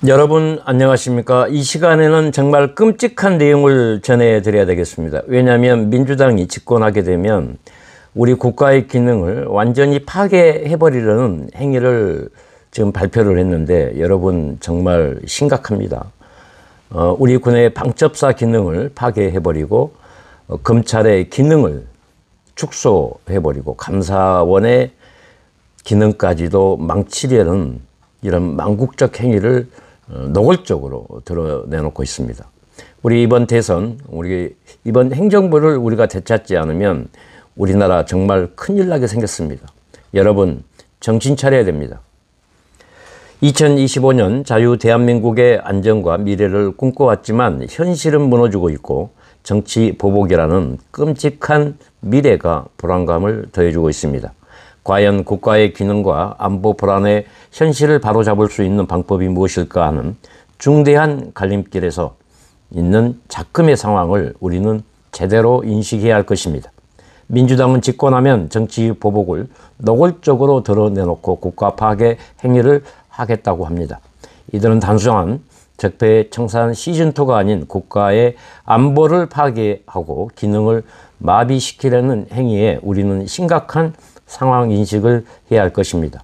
여러분 안녕하십니까? 이 시간에는 정말 끔찍한 내용을 전해드려야 되겠습니다. 왜냐하면 민주당이 집권하게 되면 우리 국가의 기능을 완전히 파괴해버리려는 행위를 지금 발표를 했는데 여러분 정말 심각합니다. 우리 군의 방첩사 기능을 파괴해버리고 검찰의 기능을 축소해버리고 감사원의 기능까지도 망치려는 이런 망국적 행위를 노골적으로 드러내놓고 있습니다. 우리 이번 대선, 우리 이번 행정부를 우리가 되찾지 않으면 우리나라 정말 큰일 나게 생겼습니다. 여러분 정신 차려야 됩니다. 2025년 자유 대한민국의 안정과 미래를 꿈꿔왔지만 현실은 무너지고 있고 정치 보복이라는 끔찍한 미래가 불안감을 더해주고 있습니다. 과연 국가의 기능과 안보 불안의 현실을 바로잡을 수 있는 방법이 무엇일까 하는 중대한 갈림길에서 있는 작금의 상황을 우리는 제대로 인식해야 할 것입니다. 민주당은 집권하면 정치 보복을 노골적으로 드러내놓고 국가 파괴 행위를 하겠다고 합니다. 이들은 단순한 적폐청산 시즌2가 아닌 국가의 안보를 파괴하고 기능을 마비시키려는 행위에 우리는 심각한 상황 인식을 해야 할 것입니다.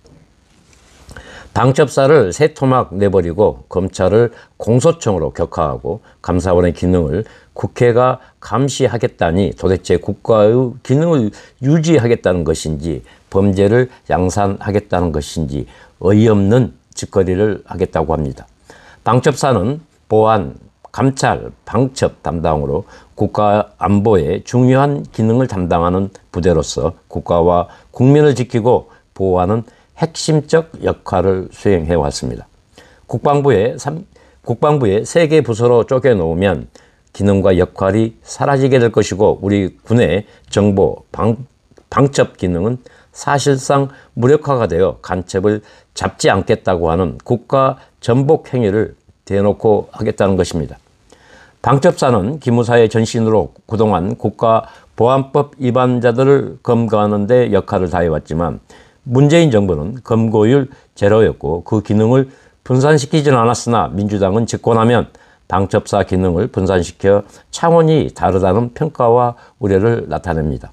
방첩사를 새 토막 내버리고 검찰을 공소청으로 격하하고 감사원의 기능을 국회가 감시하겠다니 도대체 국가의 기능을 유지하겠다는 것인지 범죄를 양산하겠다는 것인지 어이없는 짓거리를 하겠다고 합니다. 방첩사는 보안, 감찰, 방첩 담당으로 국가 안보의 중요한 기능을 담당하는 부대로서 국가와 국민을 지키고 보호하는 핵심적 역할을 수행해 왔습니다. 국방부의 3개 부서로 쪼개놓으면 기능과 역할이 사라지게 될 것이고 우리 군의 정보, 방첩 기능은 사실상 무력화가 되어 간첩을 잡지 않겠다고 하는 국가 전복 행위를 대놓고 하겠다는 것입니다. 방첩사는 기무사의 전신으로 그동안 국가보안법 위반자들을 검거하는 데 역할을 다해왔지만 문재인 정부는 검거율 제로였고 그 기능을 분산시키지는 않았으나 민주당은 집권하면 방첩사 기능을 분산시켜 차원이 다르다는 평가와 우려를 나타냅니다.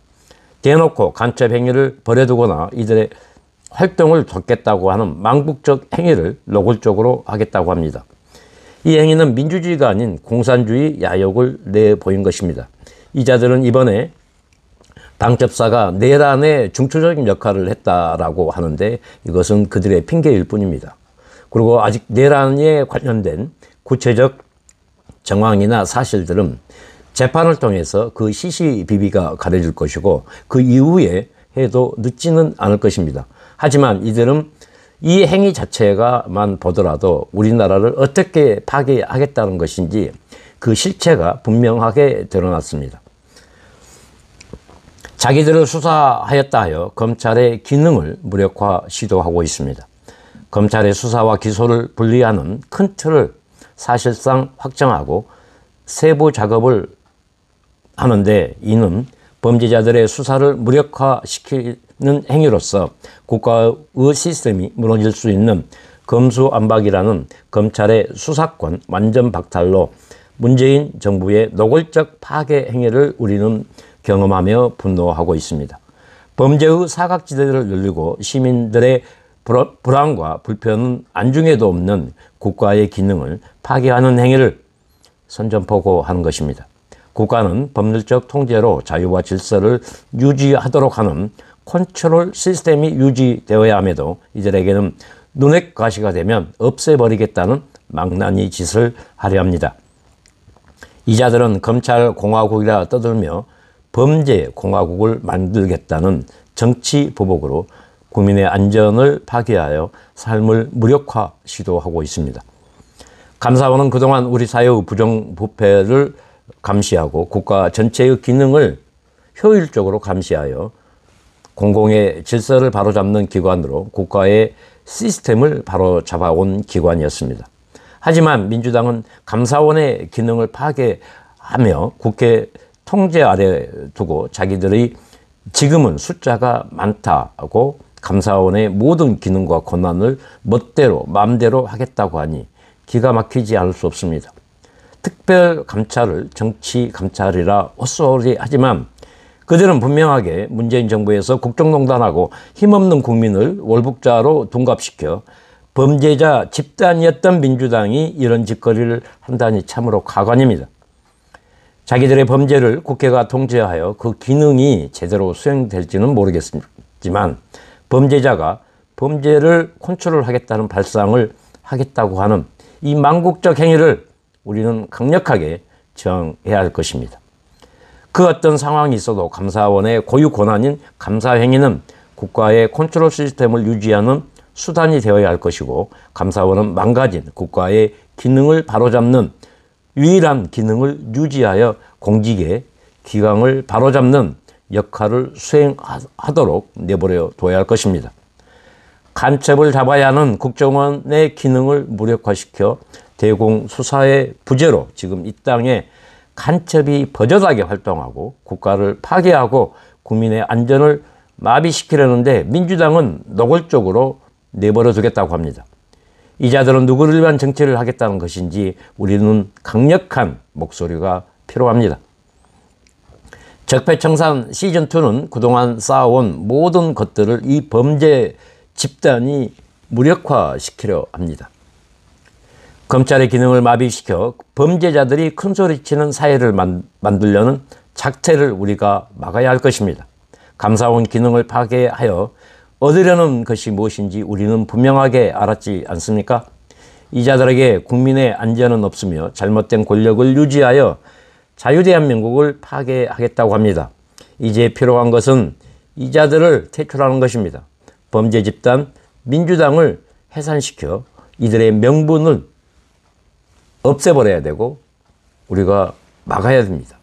대놓고 간첩 행위를 벌여두거나 이들의 활동을 돕겠다고 하는 망국적 행위를 노골적으로 하겠다고 합니다. 이 행위는 민주주의가 아닌 공산주의 야욕을 내보인 것입니다. 이 자들은 이번에 방첩사가 내란의 중추적인 역할을 했다라고 하는데 이것은 그들의 핑계일 뿐입니다. 그리고 아직 내란에 관련된 구체적 정황이나 사실들은 재판을 통해서 그 시시비비가 가려질 것이고 그 이후에 해도 늦지는 않을 것입니다. 하지만 이들은 이 행위 자체가만 보더라도 우리나라를 어떻게 파괴하겠다는 것인지 그 실체가 분명하게 드러났습니다. 자기들을 수사하였다 하여 검찰의 기능을 무력화 시도하고 있습니다. 검찰의 수사와 기소를 분리하는 큰 틀을 사실상 확정하고 세부 작업을 하는데 이는 범죄자들의 수사를 무력화시키는 행위로서 국가의 시스템이 무너질 수 있는 검수안박이라는 검찰의 수사권 완전 박탈로 문재인 정부의 노골적 파괴 행위를 우리는 경험하며 분노하고 있습니다. 범죄의 사각지대를 늘리고 시민들의 불안과 불편은 안중에도 없는 국가의 기능을 파괴하는 행위를 선전포고하는 것입니다. 국가는 법률적 통제로 자유와 질서를 유지하도록 하는 컨트롤 시스템이 유지되어야 함에도 이들에게는 눈엣 가시가 되면 없애버리겠다는 망나니 짓을 하려 합니다. 이 자들은 검찰공화국이라 떠들며 범죄공화국을 만들겠다는 정치 보복으로 국민의 안전을 파괴하여 삶을 무력화 시도하고 있습니다. 감사원은 그동안 우리 사회의 부정부패를 감시하고 국가 전체의 기능을 효율적으로 감시하여 공공의 질서를 바로잡는 기관으로 국가의 시스템을 바로잡아온 기관이었습니다. 하지만 민주당은 감사원의 기능을 파괴하며 국회 통제 아래 두고 자기들이 지금은 숫자가 많다고 감사원의 모든 기능과 권한을 멋대로 마음대로 하겠다고 하니 기가 막히지 않을 수 없습니다. 특별감찰을 정치감찰이라 헛소리 하지만 그들은 분명하게 문재인 정부에서 국정농단하고 힘없는 국민을 월북자로 둔갑시켜 범죄자 집단이었던 민주당이 이런 짓거리를 한다니 참으로 가관입니다. 자기들의 범죄를 국회가 통제하여 그 기능이 제대로 수행될지는 모르겠지만 범죄자가 범죄를 컨트롤하겠다는 발상을 하겠다고 하는 이 망국적 행위를 우리는 강력하게 저항해야 할 것입니다. 그 어떤 상황이 있어도 감사원의 고유 권한인 감사행위는 국가의 컨트롤 시스템을 유지하는 수단이 되어야 할 것이고 감사원은 망가진 국가의 기능을 바로잡는 유일한 기능을 유지하여 공직의 기강을 바로잡는 역할을 수행하도록 내버려 둬야 할 것입니다. 간첩을 잡아야 하는 국정원의 기능을 무력화시켜 대공수사의 부재로 지금 이 땅에 간첩이 버젓하게 활동하고 국가를 파괴하고 국민의 안전을 마비시키려는데 민주당은 노골적으로 내버려 두겠다고 합니다. 이 자들은 누구를 위한 정치를 하겠다는 것인지 우리는 강력한 목소리가 필요합니다. 적폐청산 시즌2는 그동안 쌓아온 모든 것들을 이 범죄 집단이 무력화시키려 합니다. 검찰의 기능을 마비시켜 범죄자들이 큰소리치는 사회를 만들려는 작태를 우리가 막아야 할 것입니다. 감사원 기능을 파괴하여 얻으려는 것이 무엇인지 우리는 분명하게 알았지 않습니까? 이 자들에게 국민의 안전은 없으며 잘못된 권력을 유지하여 자유대한민국을 파괴하겠다고 합니다. 이제 필요한 것은 이 자들을 퇴출하는 것입니다. 범죄 집단 민주당을 해산시켜 이들의 명분을 없애버려야 되고 우리가 막아야 됩니다.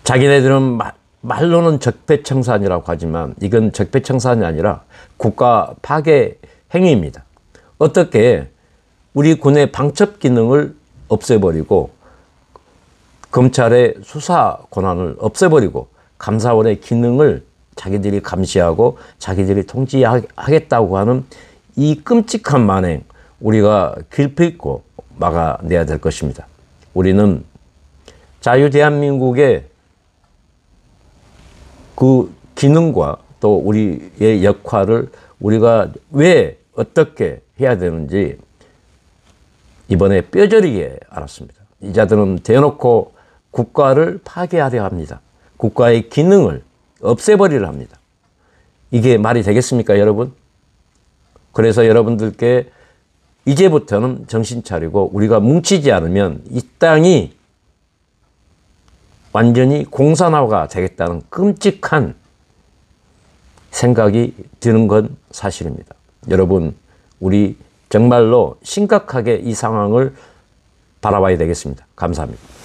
자기네들은 말로는 적폐청산이라고 하지만 이건 적폐청산이 아니라 국가 파괴 행위입니다. 어떻게 우리 군의 방첩 기능을 없애버리고 검찰의 수사 권한을 없애버리고 감사원의 기능을 자기들이 감시하고 자기들이 통제하겠다고 하는 이 끔찍한 만행 우리가 기필코 막아내야 될 것입니다. 우리는 자유대한민국의 그 기능과 또 우리의 역할을 우리가 왜 어떻게 해야 되는지 이번에 뼈저리게 알았습니다. 이 자들은 대놓고 국가를 파괴하려 합니다. 국가의 기능을 없애버리려 합니다. 이게 말이 되겠습니까, 여러분? 그래서 여러분들께 이제부터는 정신 차리고 우리가 뭉치지 않으면 이 땅이 완전히 공산화가 되겠다는 끔찍한 생각이 드는 건 사실입니다. 여러분, 우리 정말로 심각하게 이 상황을 바라봐야 되겠습니다. 감사합니다.